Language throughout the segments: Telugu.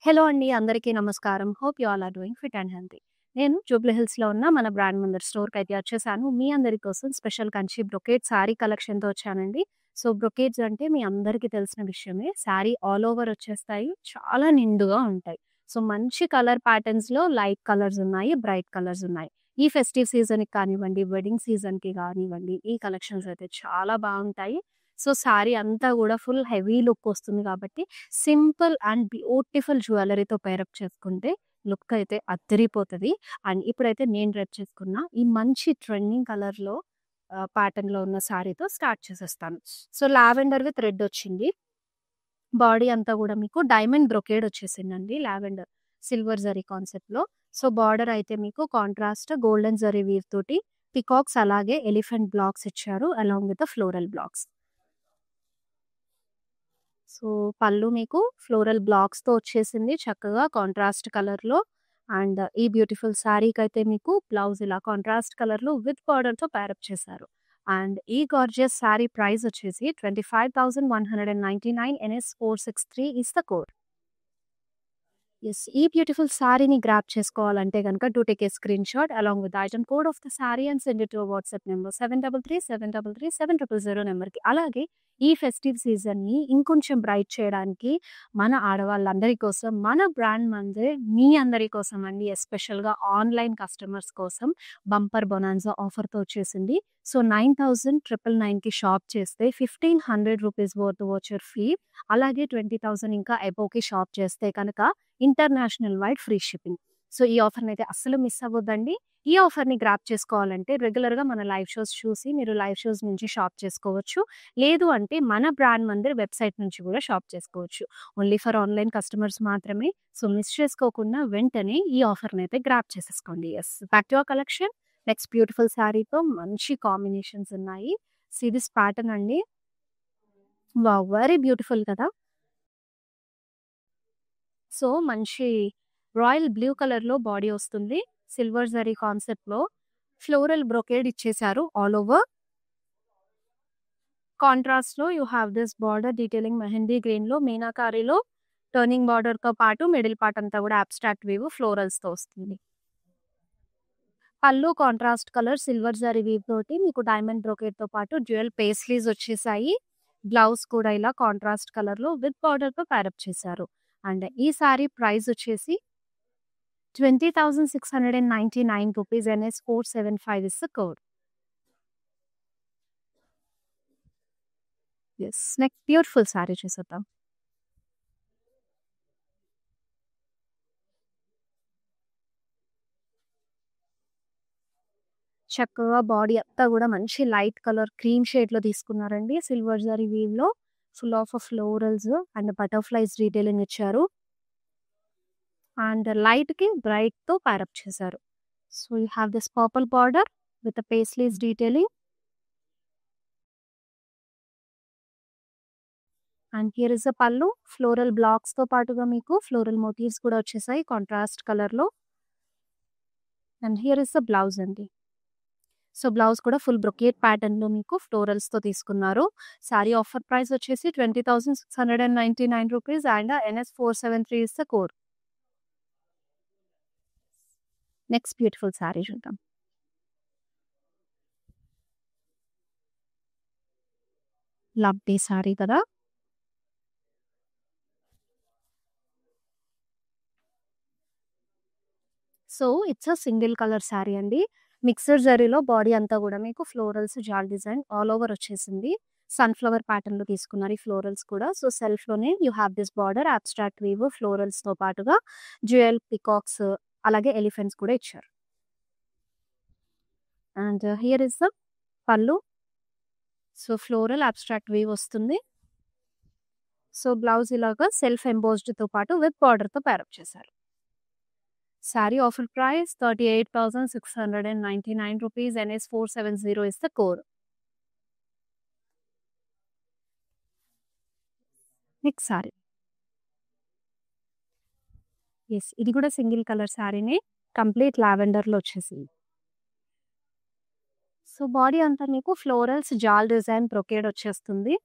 హలో అండి. అందరికీ నమస్కారం. Hope you all are doing fit and healthy. నేను జూబ్లీ హిల్స్‌లో ఉన్న మన బ్రాండ్ మందిర్ స్టోర్‌కైతే వచ్చేసాను. మీ అందరి కోసం స్పెషల్ కంచి బ్రొకేడ్ సారీ కలెక్షన్‌తో వచ్చానండి. సో, బ్రొకేడ్స్ అంటే మీ అందరికీ తెలిసిన విషయమే. సారీ ఆల్ ఓవర్ వచ్చేస్తాయి. చాలా నిండుగా ఉంటాయి. సో, మంచి కలర్ ప్యాటర్న్స్‌లో లైట్ కలర్స్ ఉన్నాయి, బ్రైట్ కలర్స్ ఉన్నాయి. ఈ ఫెస్టివ్ సీజన్‌కి కానివ్వండి, వెడ్డింగ్ సీజన్‌కి కానివ్వండి, ఈ కలెక్షన్స్ అయితే చాలా బావుంటాయి. సో, సారీ అంతా గూడా ఫుల్ హెవీ లుక్ వస్తుంది కాబట్టి సింపుల్ అండ్ బ్యూటిఫుల్ జ్యువెల్లరీతో పేరప్ చేసుకుంటే లుక్ అయితే అద్దరిపోతది. అండ్ ఇప్పుడైతే నేను డ్రెస్ చేసుకున్న ఈ మంచి ట్రెండింగ్ కలర్‌లో ప్యాటర్న్‌లో ఉన్న సారీతో స్టార్ట్ చేసేస్తాను. సో, లావెండర్ విత్ రెడ్ వచ్చింది. బాడీ అంతా గూడా మీకు డైమండ్ బ్రొకేడ్ వచ్చేసిందండి. లావెండర్ సిల్వర్ జరీ కాన్సెప్ట్‌లో. సో, బార్డర్ అయితే మీకు కాంట్రాస్ట్ గోల్డెన్ జరీ వీవ్ తోటి పికాక్స్ అలాగే ఎలిఫెంట్ బ్లాక్స్ ఇచ్చారు along with the floral blocks. So, పళ్ళు మీకు ఫ్లోరల్ బ్లాక్స్‌తో వచ్చేసింది. చక్కగా కాంట్రాస్ట్ కలర్‌లో అండ్ ఈ బ్యూటిఫుల్ శారీకైతే మీకు బ్లౌజ్ ఇలా కాంట్రాస్ట్ కలర్‌లో విత్ బార్డర్‌తో పేరప్ చేశారు. అండ్ ఈ గార్జియస్ శారీ ప్రైస్ వచ్చేసి 25,199 NS 463 is the code. Yes. ఈ బ్యూటిఫుల్ సారీని గ్రాబ్ చేసుకోవాలంటే గనక do take a screenshot along with item code of the sorry and send it to WhatsApp number 7337337030 నంబర్‌కి. అలాగే ఈ ఫెస్టివ్ సీజన్‌ని ఇంకొంచెం బ్రైట్ చేయడానికి మన ఆడవాళ్ళందరి కోసం మన బ్రాండ్ మందే మీ అందరి కోసం అండి ఎస్పెషల్‌గా ఆన్‌లైన్ కస్టమర్స్ కోసం బంపర్ బొనాన్జా ఆఫర్‌తో వచ్చేసింది. సో, 9,999కి షాప్ చేస్తే రూ. 1,500 వర్త్ వోచర్ ఫ్రీ. అలాగే 20,000 ఇంకా అబోవ్‌కి షాప్ చేస్తే కనుక international wide free shipping. So, ఈ ఆఫర్‌నైతే అస్సలు మిస్ అవ్వొద్దండి. ఈ ఆఫర్‌ని గ్రాబ్ చేసుకోవాలంటే రెగ్యులర్‌గా మన లైవ్ షోస్ చూసి మీరు లైవ్ షోస్ నుంచి షాప్ చేసుకోవచ్చు. లేదు అంటే మన బ్రాండ్ మందిర్ వెబ్‌సైట్ నుంచి కూడా షాప్ చేసుకోవచ్చు. ఓన్లీ ఫర్ ఆన్‌లైన్ కస్టమర్స్ మాత్రమే. సో, మిస్ చేసుకోకుండా వెంటనే ఈ ఆఫర్‌నైతే గ్రాబ్ చేసేసుకోండి. Yes. Back to your collection. Next beautiful శారీతో మంచి కాంబినేషన్స్ ఉన్నాయి. సీ దిస్ ప్యాటర్న్ అండి. వావ్! వెరీ బ్యూటిఫుల్ కదా! సో, మంచి రాయల్ బ్లూ కలర్‌లో బాడీ వస్తుంది. సిల్వర్ జరీ కాన్సెప్ట్‌లో ఫ్లోరల్ బ్రొకేడ్ ఇచ్చేశారు ఆల్ ఓవర్. కాంట్రాస్ట్‌లో you have this border detailing mehndi గ్రీన్‌లో మీనాకారిలో టర్నింగ్ బార్డర్‌తో పాటు మిడిల్ పార్ట్ అంతా కూడా అబ్స్ట్రాక్ట్ వీవ్ ఫ్లోరల్స్‌తో వస్తుంది. పళ్ళు contrast colour silver zari weave తోటి మీకు డైమండ్ బ్రొకేడ్‌తో పాటు డ్యూయల్ పేస్లీస్ వచ్చేసాయి. బ్లౌజ్ కూడా ఇలా కాంట్రాస్ట్ కలర్‌లో విత్ బార్డర్‌తో ప్యారప్ చేశారు. అండ్ ఈ సారీ ప్రైస్ వచ్చేసి 20,699 rupees NS 475 is the code. Yes. Next beautiful sorry చూసేద్దాం. చక్కగా బాడీ అంతా గూడా మంచి లైట్ కలర్ క్రీమ్ షేడ్‌లో తీసుకున్నారండి. సిల్వర్ జరీ వీవ్‌లో full of florals and butterflies detailing ఇచ్చారు. అండ్ లైట్‌కి బ్రైట్‌తో ప్యారప్ చేశారు. So, you have this purple border with paisleys detailing. And here is the pallu. Floral బ్లాక్స్‌తో పాటుగా మీకు ఫ్లోరల్ మోటివ్స్ కూడా వచ్చేసాయి కాంట్రాస్ట్ కలర్‌లో. And here is the blouse అండి. సో, బ్లౌజ్ కూడా ఫుల్ బ్రొకేట్ ప్యాటర్న్‌లో మీకు ఫ్లోరల్స్‌తో తీసుకున్నారు. సారీ ఆఫర్ ప్రైస్ వచ్చేసి 20,699 rupees and NS 473 is the code. Next beautiful sari చూద్దాం. లవ్లీ సారీ కదా! So, it's a single colour sari అండి. మిక్స్డ్ జరీలో బాడీ అంతా గూడా మీకు florals jaal design all over వచ్చేసింది. సన్‌ఫ్లవర్ ప్యాటర్న్‌లో తీసుకున్నారు ఈ ఫ్లోరల్స్ కూడా. సో, సెల్ఫ్‌లోనే you have this border abstract weave ఫ్లోరల్స్‌తో పాటుగా డ్యూయల్ పికాక్స్ అలాగే ఎలిఫెంట్స్ కూడా ఇచ్చారు. And here is the pallu. So, floral abstract weave వస్తుంది. సో, బ్లౌజ్ ఇలాగా సెల్ఫ్ ఎంబోస్డ్‌తో పాటు విత్ బార్డర్‌తో ప్యారప్ చేశారు. Sari offer price 38,699 rupees NS 470 is the code. Next sari. Yes. ఇది కూడా సింగిల్ కలర్ సారీనే. కంప్లీట్ లావెండర్‌లో వచ్చేసింది. సో, బాడీ అంతా మీకు ఫ్లోరల్స్ జాల్ డిజైన్ బ్రొకేడ్ వచ్చేస్తుంది.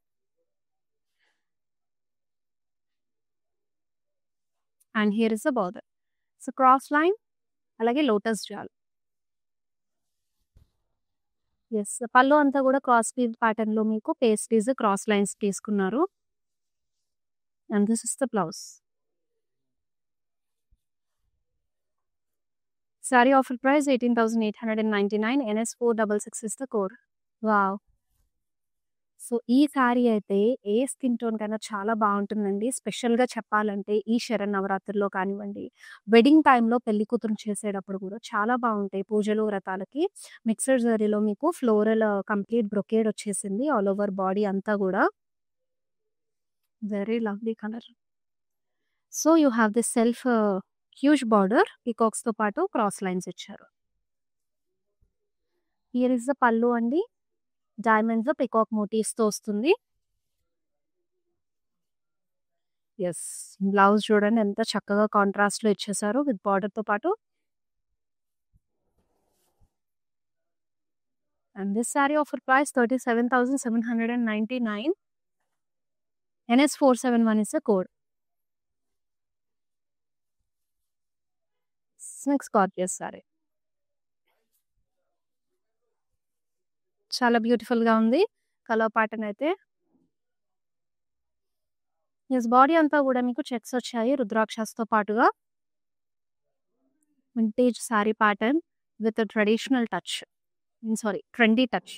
And here is the border. So, cross line అలాగే లోటస్ జాల్. యెస్. పళ్ళు అంతా కూడా క్రాస్ వీవ్ ప్యాటర్న్‌లో మీకు పేస్ట్రీస్, క్రాస్ లైన్స్ తీసుకున్నారు. And this is the blouse. Sorry offer price 18,899. NS466 is the code. Wow! So, ఈ సారీ అయితే ఏ స్కిన్ టోన్ కన్నా చాలా బావుంటుందండి. స్పెషల్‌గా చెప్పాలంటే ఈ శరన్నవరాత్రుల్లో కానివ్వండి, వెడ్డింగ్ టైమ్‌లో పెళ్లి కూతురుని చేసేటప్పుడు కూడా చాలా బావుంటాయి పూజలు, వ్రతాలకి. మిక్స్డ్ జరీలో మీకు ఫ్లోరల్ కంప్లీట్ బ్రొకేడ్ వచ్చేసింది ఆల్ ఓవర్ బాడీ అంతా గూడా. Very lovely colour. So, you have this self huge border పీకాక్స్‌తో పాటు క్రాస్ లైన్స్ ఇచ్చారు. హియర్ ఇస్ ద పల్లు అండి. డైమండ్స్ పీకాక్ మోటివ్స్‌తో వస్తుంది. యెస్. బ్లౌజ్ చూడండి ఎంత చక్కగా కాంట్రాస్ట్‌లో ఇచ్చేసారో విత్ బార్డర్‌తో పాటు. And this sari offer price 37,799. NS471 is the code. Next gorgeous sari. చాలా బ్యూటిఫుల్‌గా ఉంది. కలర్ ప్యాటర్న్ అయితే. యెస్. బాడీ అంతా కూడా మీకు చెక్స్ వచ్చాయి రుద్రాక్షస్‌తో పాటుగా. Vintage sari pattern with traditional touch. Sari trendy touch.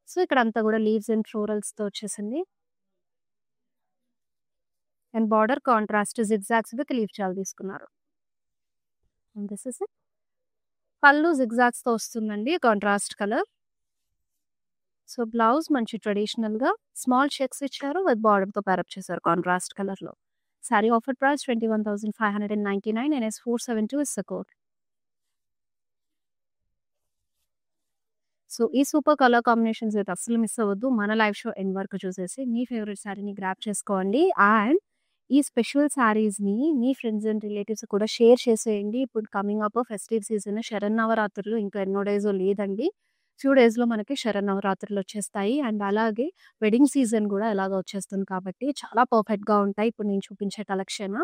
So, ఇక్కడంతా కూడా లీవ్స్ అండ్ ఫ్లోరల్స్‌తో వచ్చేసింది. And border contrast zigzags with leaf jaal తీసుకున్నారు. And this is it. Pallu జిగ్‌జాగ్స్‌తో వస్తుందండి కాంట్రాస్ట్ కలర్. సో, బ్లౌజ్ మంచి ట్రెడిషనల్‌గా స్మాల్ చెక్స్ ఇచ్చారు విత్ బార్డర్‌తో పేరప్ చేశారు కాంట్రాస్ట్ కలర్‌లో. Sorry offer price 21,599. NS472 is the code. So, ఈ సూపర్ కలర్ కాంబినేషన్స్ అయితే అస్సలు మిస్ అవ్వద్దు. మన లైవ్ షో ఎండ్ వరకు చూసేసి మీ ఫేవరెట్ సారీని గ్రాబ్ చేసుకోండి. అండ్ ఈ స్పెషల్ సారీస్‌ని మీ ఫ్రెండ్స్ అండ్ రిలేటివ్స్ కూడా షేర్ చేసేయండి. ఇప్పుడు కమింగ్ అప్ ఫెస్టివ్ సీజన్ శరన్నవరాత్రులు ఇంకా ఎన్నో డేసో లేదండి. ఫ్యూ డేస్‌లో మనకి శరన్నవరాత్రులు వచ్చేస్తాయి. అండ్ అలాగే వెడ్డింగ్ సీజన్ కూడా ఎలాగో వచ్చేస్తుంది కాబట్టి చాలా పర్ఫెక్ట్‌గా ఉంటాయి ఇప్పుడు నేను చూపించే కలెక్షన్.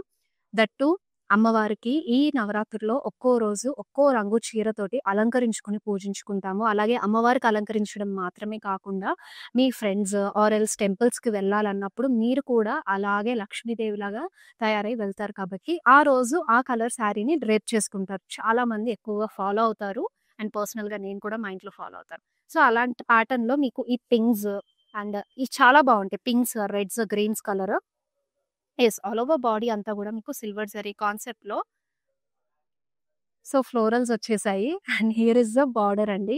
దట్ టూ అమ్మవారికి ఈ నవరాత్రుల్లో ఒక్కో రోజు ఒక్కో రంగు చీరతోటి అలంకరించుకొని పూజించుకుంటాము. అలాగే అమ్మవారికి అలంకరించడం మాత్రమే కాకుండా మీ ఫ్రెండ్స్ ఆర్ ఎల్స్ టెంపుల్స్‌కి వెళ్ళాలన్నప్పుడు మీరు కూడా అలాగే లక్ష్మీదేవిలాగా తయారై వెళ్తారు కాబట్టి ఆ రోజు ఆ కలర్ శారీని డ్రేప్ చేసుకుంటారు. చాలామంది ఎక్కువగా ఫాలో అవుతారు. అండ్ పర్సనల్‌గా నేను కూడా మా ఇంట్లో ఫాలో అవుతాను. సో, అలాంటి ప్యాటర్న్‌లో మీకు ఈ పింక్స్ అండ్ ఇవి చాలా బావుంటాయి. Pinks, reds, greens colour. Yes. All over body అంతా కూడా మీకు సిల్వర్ జరీ కాన్సెప్ట్‌లో సో, ఫ్లోరల్స్ వచ్చేసాయి. And here is the border అండి.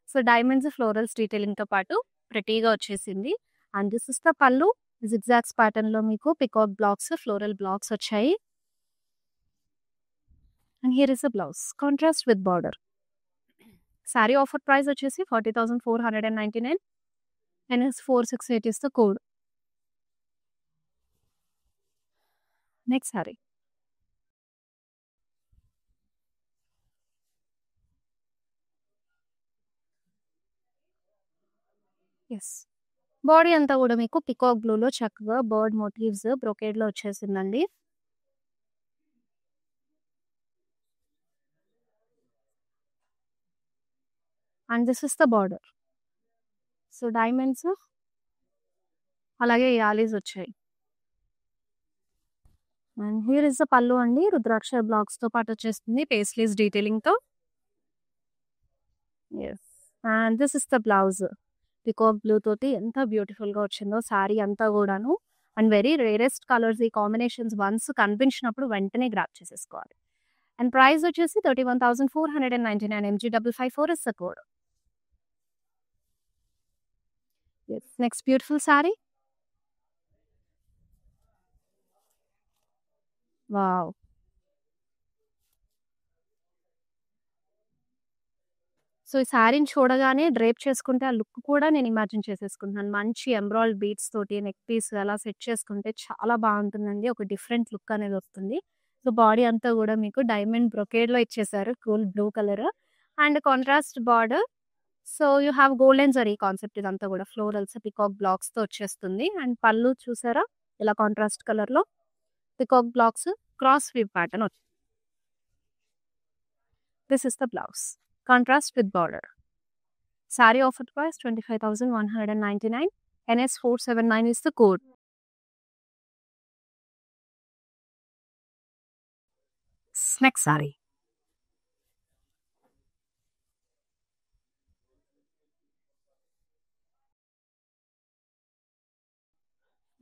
సో, డైమండ్స్, ఫ్లోరల్స్ డీటెయిలింగ్‌తో పాటు ప్రెటీగా వచ్చేసింది. And this is the pallu. Zigzags ప్యాటర్న్‌లో మీకు పికాక్ బ్లాక్స్, ఫ్లోరల్ బ్లాక్స్ వచ్చాయి. And here is the blouse. Contrast with border. Sari offer price వచ్చేసి 40,499. NS468 is the code. Next sari. Yes. Body అంతా కూడా మీకు పికాక్ బ్లూలో చక్కగా బర్డ్ మోటివ్స్ బ్రొకేడ్‌లో వచ్చేసిందండి. And this is the border. So, diamonds అలాగే యాలీస్ వచ్చాయి. And here is the pallu అండి. రుద్రాక్ష బ్లాక్స్‌తో పాటు వచ్చేస్తుంది పేస్లీస్ డీటెయిలింగ్‌తో. Yes. And this is the blouse. Peacock blue తోటి ఎంత బ్యూటిఫుల్‌గా వచ్చిందో సారీ అంతా గూడాను. అండ్ వెరీ రేరెస్ట్ కలర్స్ ఈ కాంబినేషన్స్ వన్స్ కనిపించినప్పుడు వెంటనే గ్రాబ్ చేసేసుకోవాలి. అండ్ ప్రైస్ వచ్చేసి 31,499. MG554 is the code. Yes. Next beautiful sari. Wow! So, ఈ శారీని చూడగానే డ్రేప్ చేసుకుంటే ఆ లుక్ కూడా నేను ఇమాజిన్ చేసేసుకుంటున్నాను. మంచి ఎంబ్రాయిడ్ బీడ్స్ తోటి నెక్ పీస్ అలా సెట్ చేసుకుంటే చాలా బావుంటుందండి. ఒక డిఫరెంట్ లుక్ అనేది వస్తుంది. సో, బాడీ అంతా గూడా మీకు డైమండ్ బ్రొకేడ్‌లో ఇచ్చేసారు. Cool blue colour and contrast border. So, you have golden zari concept ఇదంతా గూడా. ఫ్లోరల్స్, పీకాక్ బ్లాక్స్‌తో వచ్చేస్తుంది. అండ్ పళ్ళు చూసారా? ఇలా కాంట్రాస్ట్ కలర్‌లో peacock blocks, cross weave pattern వచ్చింది. This is the blouse. Contrast with border. Saree offer price 25,199. NS479 is the code. Next saree.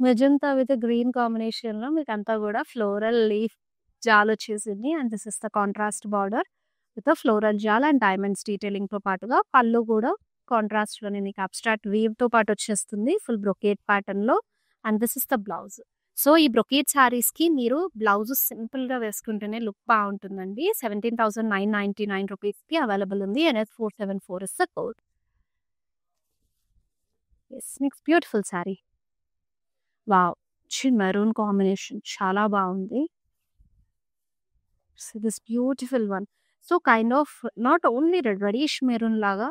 Magenta with a green combination లో మీకు అంతా కూడా ఫ్లోరల్ లీఫ్ జాల్ వచ్చేసింది. And this is the contrast border with floral jaal and diamonds detailing తో పాటుగా పళ్ళు కూడా కాంట్రాస్ట్ లోనే మీకు అబ్స్ట్రాక్ట్ వీవ్ తో పాటు వచ్చేస్తుంది ఫుల్ బ్రొకేట్ ప్యాటర్న్ లో. And this is the blouse. So ఈ బ్రొకేట్ సారీస్ కి మీరు బ్లౌజ్ సింపుల్ గా వేసుకుంటేనే లుక్ బాగుంటుందండి. 17,999 రూపీస్ కి అవైలబుల్ ఉంది. NS474 is the code. Next beautiful sari. Wow! Maroon combination చాలా బాగుంది. So this beautiful one. So kind of not only reddish maroon లాగా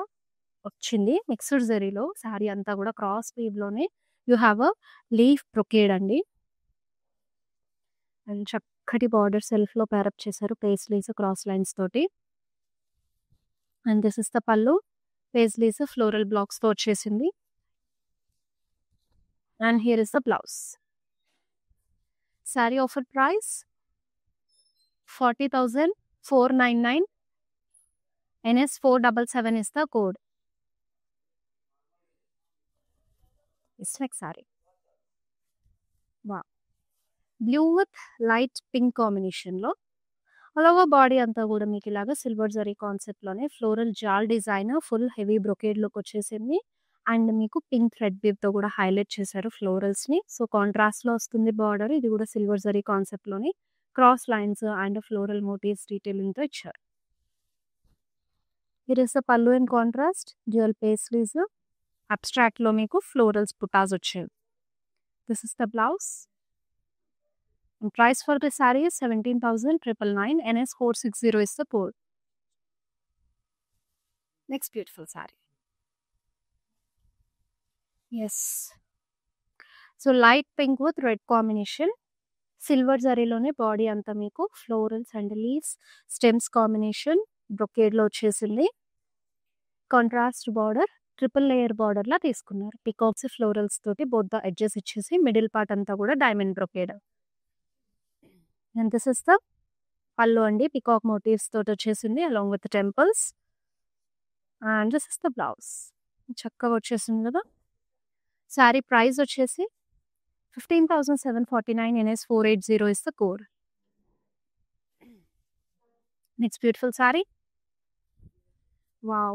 వచ్చింది. మిక్స్డ్ జరీలో సారీ అంతా కూడా క్రాస్ వీవ్ లోనే you have a leaf brocade అండి. అండ్ చక్కటి బార్డర్ సెల్ఫ్ లో పేరప్ చేశారు పేస్లీస్ క్రాస్ లైన్స్ తోటి. అండ్ దిస్ ఇస్ ద పళ్ళు. పేస్లీస్ ఫ్లోరల్ బ్లాక్స్ తో వచ్చేసింది. And here is the blouse. Sorry offer price 40,499. NS477 is the code. This next saree. Wow. Blue with light pink combination లో అలాగా బాడీ అంతా కూడా మీకు ఇలాగా సిల్వర్ జరీ కాన్సెప్ట్ లోనే floral jaal design full heavy brocade లోకి వచ్చేసింది. అండ్ మీకు పింక్ థ్రెడ్ వీవ్ తో కూడా హైలైట్ చేశారు ఫ్లోరల్స్ ని. సో కాంట్రాస్ట్ లో వస్తుంది బార్డర్. ఇది కూడా సిల్వర్ జరీ కాన్సెప్ట్ లోని cross lines and floral motifs detailing తో ఇచ్చారు. Here is the pallu in contrast, dual paisleys, abstract లో మీకు ఫ్లోరల్స్ పుటాస్ వచ్చేవి. This is the blouse. And price for the saree is 17,999. NS460 is the code. Next beautiful saree. Yes. So light pink with red combination. Silver జరీలోనే బాడీ అంతా మీకు florals and leaves stems combination brocade లో వచ్చేసింది. Contrast border triple layer border లా తీసుకున్నారు. పికాక్స్ ఫ్లోరల్స్ తోటి బోత్ ద ఎడ్జెస్ ఇచ్చేసి మిడిల్ పార్ట్ అంతా కూడా diamond brocade. And this is the pallu అండి. పికాక్ మోటివ్స్ తోటి వచ్చేసింది along with temples. And this is the blouse. చక్కగా వచ్చేసింది కదా. శారీ ప్రైస్ వచ్చేసి 15,749. NS480 is the code. Next beautiful saree. Wow.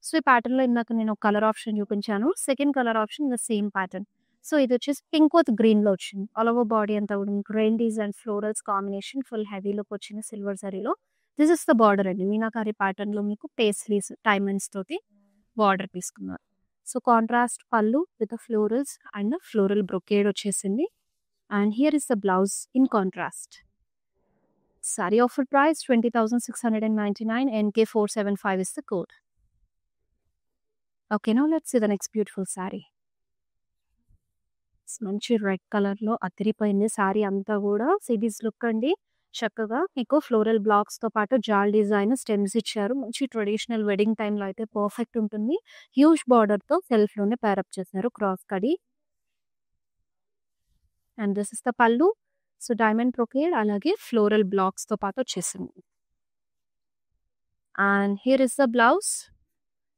So ఈ ప్యాటర్న్ లో ఇందాక నేను ఒక కలర్ ఆప్షన్ చూపించాను. Second colour option the same pattern. So ఇది వచ్చేసి పింక్ విత్ గ్రీన్ లో వచ్చింది. ఆల్ ఓవర్ బాడీ అంతా కూడా grains and florals combination full heavy look వచ్చింది సిల్వర్ జరీలో. దిస్ ఇస్ ద బార్డర్ అండి. మీనాకారి ప్యాటర్న్ లో మీకు పేస్లీస్ డైమండ్స్ తోటి బార్డర్ తీసుకున్నారు. So contrast pallu with florals and floral brocade వచ్చేసింది. And here is the blouse in contrast. Sari offer price 20,699. NK475 is the code. Okay, now let's see the next beautiful saree. మంచి రెడ్ కలర్ లో అదిరిపోయింది సారీ అంతా కూడా. సిరీస్ లుక్ అండి. చక్కగా మీకు ఫ్లోరల్ బ్లాక్స్ తో పాటు జాల్ డిజైన్ స్టెమ్స్ ఇచ్చారు. మంచి ట్రెడిషనల్ వెడ్డింగ్ టైమ్ లో అయితే పర్ఫెక్ట్ ఉంటుంది. హ్యూజ్ బార్డర్ తో సెల్ఫ్ లోనే పేరప్ చేశారు cross kadhi. And this is the పళ్ళు. సో డైమండ్ బ్రొకేడ్ అలాగే ఫ్లోరల్ బ్లాక్స్ తో పాటు వచ్చేసింది. And here is the blouse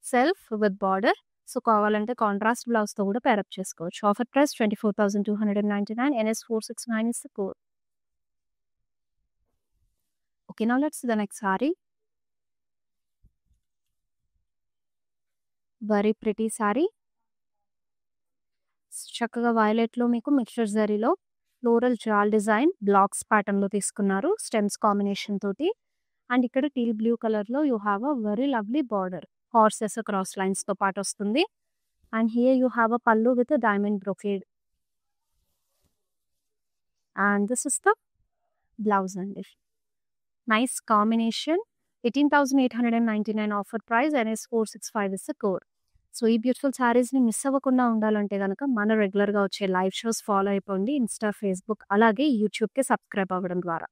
self with border. So కావాలంటే కాంట్రాస్ట్ బ్లౌజ్ తో కూడా పేరప్ చేసుకోవచ్చు. Offer price 24,299. NS469 is the code. Okay, now let's see the next saree. Very pretty saree. చక్కగా వైలెట్ లో మీకు మిక్స్చర్ జరీలో floral jaal design blocks pattern లో తీసుకున్నారు స్టెమ్స్ కాంబినేషన్ తోటి. అండ్ ఇక్కడ టీల్ బ్లూ కలర్ లో you have a very lovely border. Horses cross lines తో పాటు వస్తుంది. And here you have a pallu with diamond brocade. And this is the blouse అండి. Nice combination. 18,899 offer price NS 465 is the code. So, ఈ బ్యూటిఫుల్ శారీస్‌ని మిస్ అవ్వకుండా ఉండాలంటే గనక మన రెగ్యులర్‌గా వచ్చే లైవ్ షోస్ ఫాలో అయిపోండి. ఇన్‌స్టా, ఫేస్‌బుక్ అలాగే యూట్యూబ్‌కి సబ్స్క్రైబ్ అవ్వడం ద్వారా.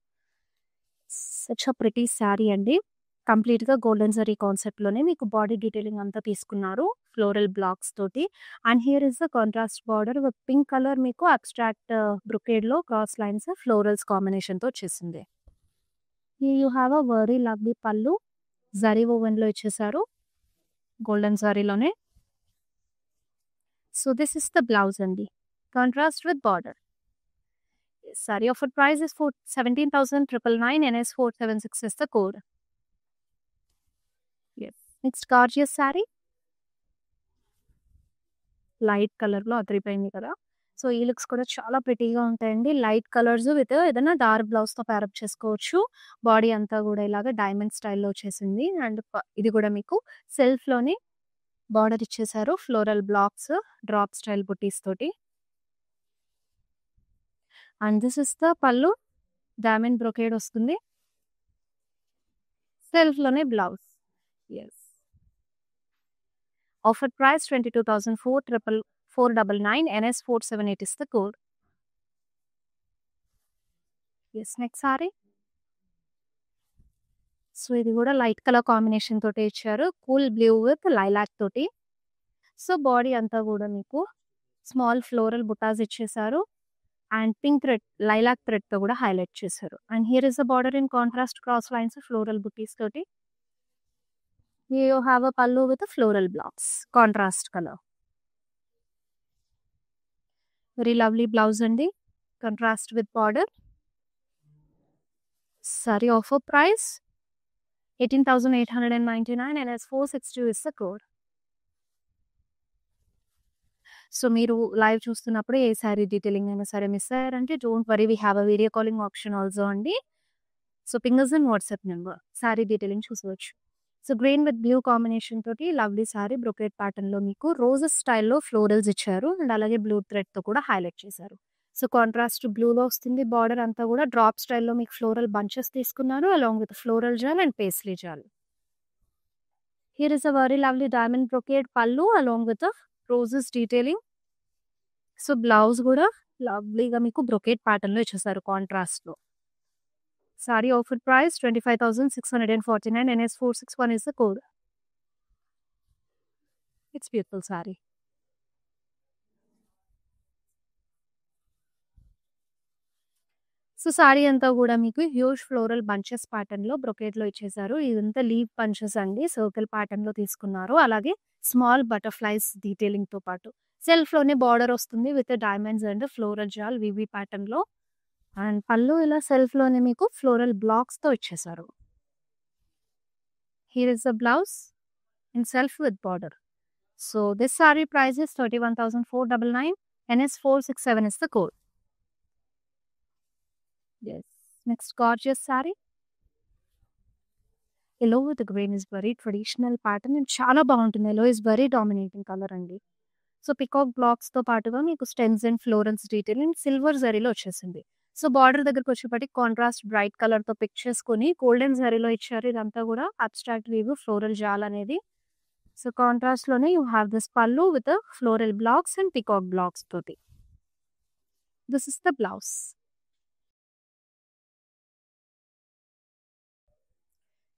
సచ్ ఎ ప్రిటీ శారీ అండి. కంప్లీట్‌గా గోల్డెన్ జరీ కాన్సెప్ట్‌లోనే మీకు బాడీ డీటెయిలింగ్ అంతా తీసుకున్నారు. ఫ్లోరల్ బ్లాక్స్ తోటి. And here is the contrast border with pink colour మీకు అబ్స్ట్రాక్ట్ బ్రొకేడ్‌లో క్రాస్ లైన్స్ ఫ్లోరల్స్ కాంబినేషన్‌తో వచ్చేసింది. You have a very lovely pallu. Zari ఓవెన్‌లో ఇచ్చేసారు. గోల్డెన్ జరీలోనే. So, this is the blouse అండి. Contrast with border. Saree offer price is for 17,999 NS 476 is the code. Yes. Next gorgeous saree. Light కలర్‌లో అదిరిపోయింది కదా! సో, ఈ లుక్స్ కూడా చాలా ప్రిటీగా ఉంటాయండి. లైట్ కలర్స్ విత్ ఏదైనా డార్క్ బ్లౌజ్‌తో పేరప్ చేసుకోవచ్చు. బాడీ అంతా గూడా ఇలాగ డైమండ్ స్టైల్‌లో వచ్చేసింది. అండ్ ఇది కూడా మీకు సెల్ఫ్‌లోనే బార్డర్ ఇచ్చేసారు. ఫ్లోరల్ బ్లాక్స్, డ్రాప్ స్టైల్ బుటీస్ తోటి. And this is the pallu. Diamond brocade వస్తుంది. సెల్ఫ్‌లోనే blouse. Yes. Offer price 22,499 NS 478 is the code. Yes, next saree. So, ఇది కూడా లైట్ కలర్ కాంబినేషన్ తోటి ఇచ్చారు. కూల్ బ్లూ విత్ లైలాక్ తోటి. సో, బాడీ అంతా కూడా మీకు స్మాల్ ఫ్లోరల్ బుటాస్ ఇచ్చేసారు. అండ్ పింక్ థ్రెడ్, లైలాక్ థ్రెడ్‌తో కూడా హైలైట్ చేశారు. And here is the border in contrast cross lines floral బుటీస్ తోటి. You have a pallu with floral blocks. Contrast colour. Very lovely blouse అండి. Contrast with border. Sari offer price 18,899 NS 462 is the code. So, మీరు లైవ్ చూస్తున్నప్పుడు ఏ శారీ డీటెయిలింగ్ అయినా సరే మిస్ అయ్యారంటే don't worry, we have a video calling option also అండి. So, ping us in WhatsApp number. Sari detailing చూసుకోవచ్చు. So, green with blue combination తోటి లవ్లీ శారీ బ్రొకేట్ ప్యాటర్న్‌లో మీకు రోజెస్ స్టైల్‌లో ఫ్లోరల్స్ ఇచ్చారు. అండ్ అలాగే బ్లూ థ్రెడ్‌తో కూడా హైలైట్ చేశారు. సో, కాంట్రాస్ట్ బ్లూలో వస్తుంది. బార్డర్ అంతా కూడా డ్రాప్ స్టైల్‌లో మీకు ఫ్లోరల్ బంచెస్ తీసుకున్నారు. Along with floral jaal and paisley jaal. Here is a very lovely diamond brocade pallu along with roses detailing. So, blouse కూడా లవ్లీగా మీకు బ్రొకేట్ ప్యాటర్న్‌లో ఇచ్చేసారు కాంట్రాస్ట్‌లో. Sari offer price 25,649 NS 461 is the code. It's beautiful saree. So, sari అంతా కూడా మీకు హ్యూజ్ ఫ్లోరల్ బంచెస్ ప్యాటర్న్‌లో బ్రొకేడ్‌లో ఇచ్చేసారు. ఇదంతా లీవ్ బంచెస్ అండి. సర్కిల్ ప్యాటర్న్‌లో తీసుకున్నారు. అలాగే స్మాల్ బటర్‌ఫ్లైస్ డీటెయిలింగ్‌తో పాటు సెల్ఫ్‌లోనే బార్డర్ వస్తుంది విత్ డైమండ్స్ అండ్ ఫ్లోరల్ జాల్ వివి ప్యాటర్న్‌లో. అండ్ పళ్ళు ఇలా సెల్ఫ్‌లోనే మీకు ఫ్లోరల్ బ్లాక్స్‌తో ఇచ్చేసారు. Here is the blouse in self with border. So, this saree price is 31,499 NS 467 is the code. Yes. Next gorgeous saree. Yellow with green is very traditional pattern and చాలా బాగుంటుంది. Yellow is very dominating color అండి. సో, పికాక్ బ్లాక్స్‌తో పాటుగా మీకు stems and florals detailing silver జరీలో వచ్చేసింది. సో, బార్డర్ దగ్గరికి వచ్చేప్పటికి కాంట్రాస్ట్ బ్రైట్ కలర్‌తో పిక్ చేసుకొని గోల్డెన్ జరీలో ఇచ్చారు. ఇదంతా కూడా అబ్స్ట్రాక్ట్ వీవ్ ఫ్లోరల్ జాల్ అనేది. సో, కాంట్రాస్ట్‌లోనే you have this pallu with floral blocks and peacock blocks తోటి. This is the blouse.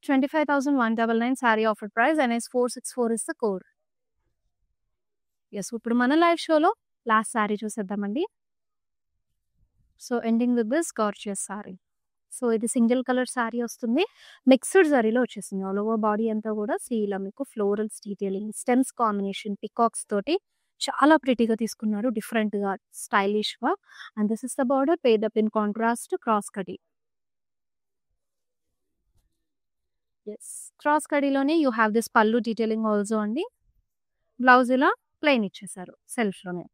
25,199 saree offer price NS 464 is the code. Yes. ఇప్పుడు మన లైవ్ షోలో లాస్ట్ సారీ చూసేద్దామండి. So, ending with this gorgeous sari. So, ఇది సింగిల్ కలర్ సారీ వస్తుంది. మిక్స్డ్ జరీలో వచ్చేసింది. ఆల్ ఓవర్ బాడీ అంతా కూడా ఇలా మీకు florals detailing, stems combination, peacocks తోటి చాలా ప్రిటీగా తీసుకున్నారు. డిఫరెంట్‌గా, స్టైలిష్‌గా. And this is the border paired up in contrast cross కటీ. యెస్. క్రాస్ కడీలోనే you have this pallu detailing also అండి. బ్లౌజ్ ఇలా ప్లెయిన్ ఇచ్చేసారు సెల్ఫ్‌లోనే.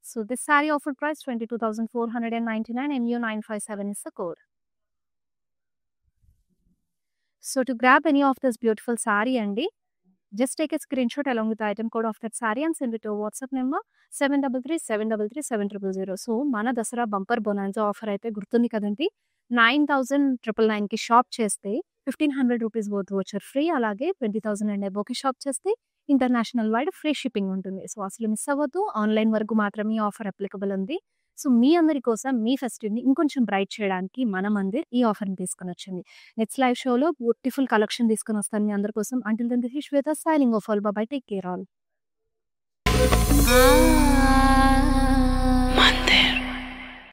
So, this sari offer price 22,499 MU 957 is the code. So, to grab any of this beautiful sorry అండి, Just take a screenshot along with the item code of that saree and send it to our WhatsApp number 7337337000. So, మన దసరా బంపర్ బొనాన్జా ఆఫర్ అయితే గుర్తుంది కదండీ! 9,999కి షాప్ చేస్తే 1,500 రూపీస్ వర్త్ వోచర్ ఫ్రీ. అలాగే 20,000 అండ్ అబోవ్‌కి షాప్ చేస్తే ఇంటర్నేషనల్ వైడ్ ఫ్రీ షిప్పింగ్ ఉంటుంది. సో, అసలు మిస్ అవ్వద్దు. ఆన్‌లైన్ వరకు మాత్రమే ఈ ఆఫర్ అప్లికబుల్ ఉంది. సో, మీ అందరి కోసం మీ ఫెస్టివ్‌ని ఇంకొంచెం బ్రైట్ చేయడానికి మన మందిర్ ఈ ఆఫర్‌ని తీసుకొనొచ్చింది. నెక్స్ట్ లైవ్ షోలో బ్యూటిఫుల్ కలెక్షన్ తీసుకొనొస్తాను మీ అందరి కోసం. Until then this is Shweta signing off. All bye. Take care all.